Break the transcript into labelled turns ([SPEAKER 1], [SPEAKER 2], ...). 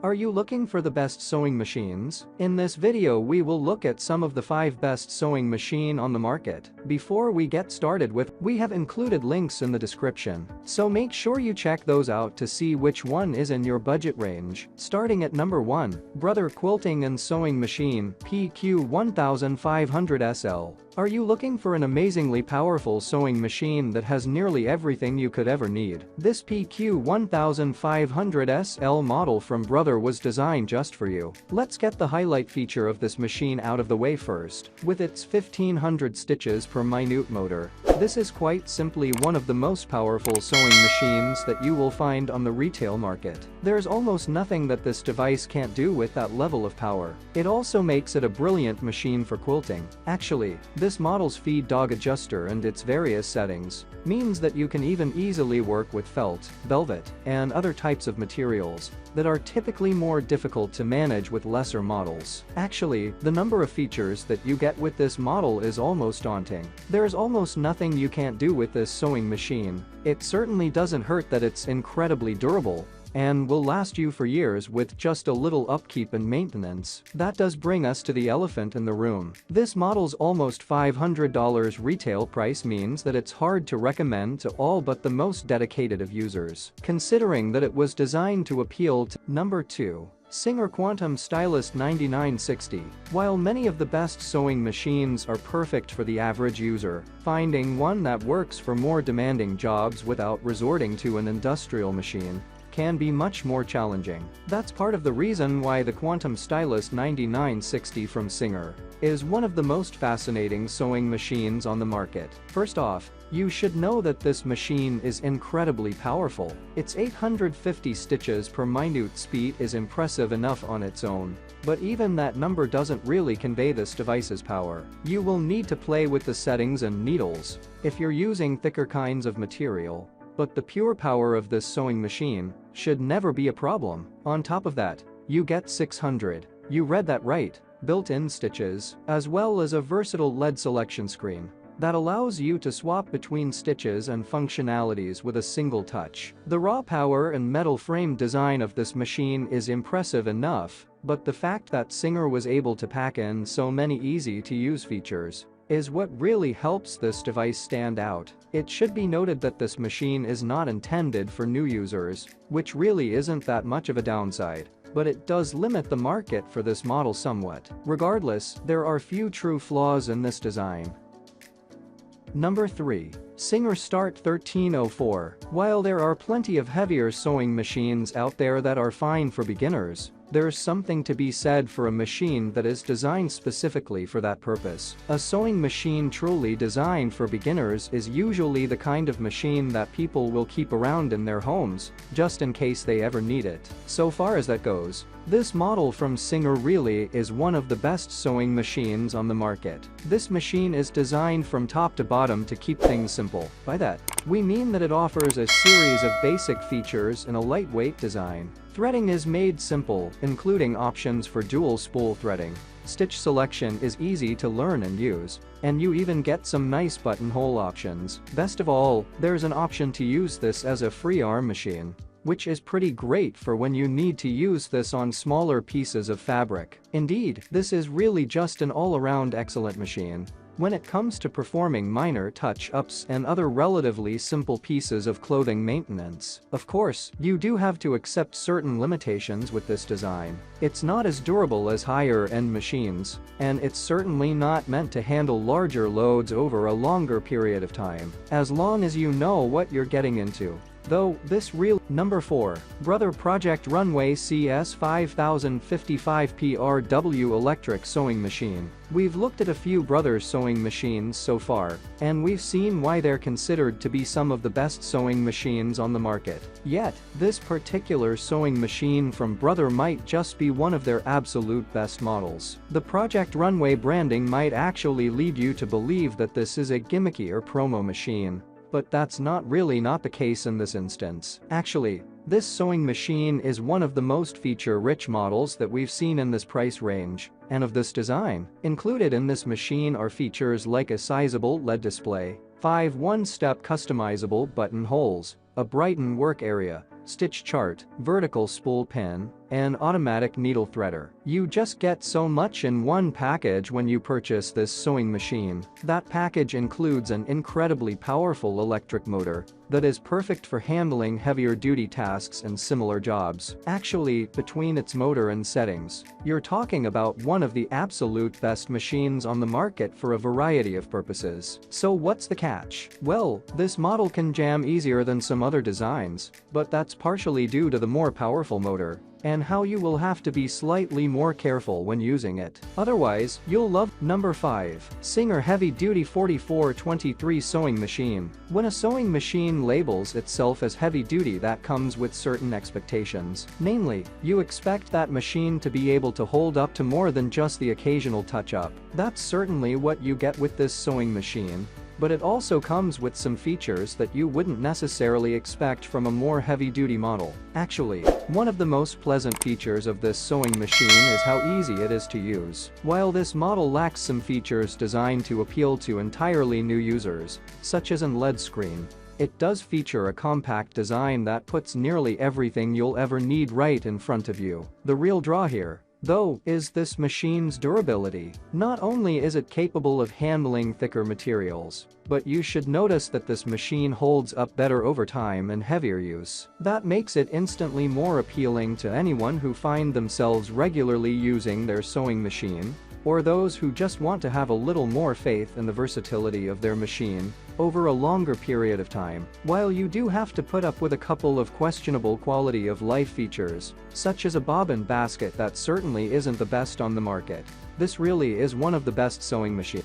[SPEAKER 1] Are you looking for the best sewing machines? In this video we will look at some of the 5 best sewing machine on the market. Before we get started we have included links in the description, so make sure you check those out to see which one is in your budget range. Starting at number 1, Brother Quilting and Sewing Machine PQ1500SL. Are you looking for an amazingly powerful sewing machine that has nearly everything you could ever need? This PQ1500SL model from Brother was designed just for you. Let's get the highlight feature of this machine out of the way first. With its 1500 stitches per minute motor, this is quite simply one of the most powerful sewing machines that you will find on the retail market. There's almost nothing that this device can't do with that level of power. It also makes it a brilliant machine for quilting. Actually, this model's feed dog adjuster and its various settings means that you can even easily work with felt, velvet, and other types of materials that are typically more difficult to manage with lesser models. Actually, the number of features that you get with this model is almost daunting. There's almost nothing you can't do with this sewing machine. It certainly doesn't hurt that it's incredibly durable and will last you for years with just a little upkeep and maintenance. That does bring us to the elephant in the room. This model's almost $500 retail price means that it's hard to recommend to all but the most dedicated of users, considering that it was designed to appeal to. Number 2. Singer Quantum Stylist 9960. While many of the best sewing machines are perfect for the average user, finding one that works for more demanding jobs without resorting to an industrial machine can be much more challenging. That's part of the reason why the Quantum Stylist 9960 from Singer is one of the most fascinating sewing machines on the market. First off, you should know that this machine is incredibly powerful. Its 850 stitches per minute speed is impressive enough on its own, but even that number doesn't really convey this device's power. You will need to play with the settings and needles if you're using thicker kinds of material, but the pure power of this sewing machine should never be a problem. On top of that, you get 600, you read that right, built-in stitches, as well as a versatile LED selection screen that allows you to swap between stitches and functionalities with a single touch. The raw power and metal frame design of this machine is impressive enough, but the fact that Singer was able to pack in so many easy-to-use features is what really helps this device stand out. It should be noted that this machine is not intended for new users, which really isn't that much of a downside, but it does limit the market for this model somewhat. Regardless, there are few true flaws in this design. Number 3. Singer Start 1304. While there are plenty of heavier sewing machines out there that are fine for beginners, there's something to be said for a machine that is designed specifically for that purpose. A sewing machine truly designed for beginners is usually the kind of machine that people will keep around in their homes, just in case they ever need it. So far as that goes, this model from Singer really is one of the best sewing machines on the market. This machine is designed from top to bottom to keep things simple. By that, we mean that it offers a series of basic features in a lightweight design. Threading is made simple, including options for dual spool threading. Stitch selection is easy to learn and use, and you even get some nice buttonhole options. Best of all, there's an option to use this as a free arm machine, which is pretty great for when you need to use this on smaller pieces of fabric. Indeed, this is really just an all-around excellent machine when it comes to performing minor touch-ups and other relatively simple pieces of clothing maintenance. Of course, you do have to accept certain limitations with this design. It's not as durable as higher-end machines, and it's certainly not meant to handle larger loads over a longer period of time, as long as you know what you're getting into. Though, this real. Number 4. Brother Project Runway CS 5055 PRW Electric Sewing Machine. We've looked at a few Brother sewing machines so far, and we've seen why they're considered to be some of the best sewing machines on the market. Yet, this particular sewing machine from Brother might just be one of their absolute best models. The Project Runway branding might actually lead you to believe that this is a gimmicky or promo machine, but that's not the case in this instance. Actually, this sewing machine is one of the most feature-rich models that we've seen in this price range, and of this design. Included in this machine are features like a sizable LED display, 5 one-step customizable buttonholes, a Brighton work area, stitch chart, vertical spool pin, and automatic needle threader. You just get so much in one package when you purchase this sewing machine. That package includes an incredibly powerful electric motor that is perfect for handling heavier duty tasks and similar jobs. Actually, between its motor and settings, you're talking about one of the absolute best machines on the market for a variety of purposes. So what's the catch? Well, this model can jam easier than some other designs, but that's partially due to the more powerful motor and how you will have to be slightly more careful when using it. Otherwise, you'll love. Number 5. Singer Heavy Duty 4423 Sewing Machine. When a sewing machine labels itself as heavy duty, that comes with certain expectations. Namely, you expect that machine to be able to hold up to more than just the occasional touch-up. That's certainly what you get with this sewing machine, but it also comes with some features that you wouldn't necessarily expect from a more heavy-duty model. Actually, one of the most pleasant features of this sewing machine is how easy it is to use. While this model lacks some features designed to appeal to entirely new users, such as an LED screen, it does feature a compact design that puts nearly everything you'll ever need right in front of you. The real draw here, though, is this machine's durability. Not only is it capable of handling thicker materials, but you should notice that this machine holds up better over time and heavier use. That makes it instantly more appealing to anyone who find themselves regularly using their sewing machine, or those who just want to have a little more faith in the versatility of their machine over a longer period of time. While you do have to put up with a couple of questionable quality of life features, such as a bobbin basket that certainly isn't the best on the market, this really is one of the best sewing machines.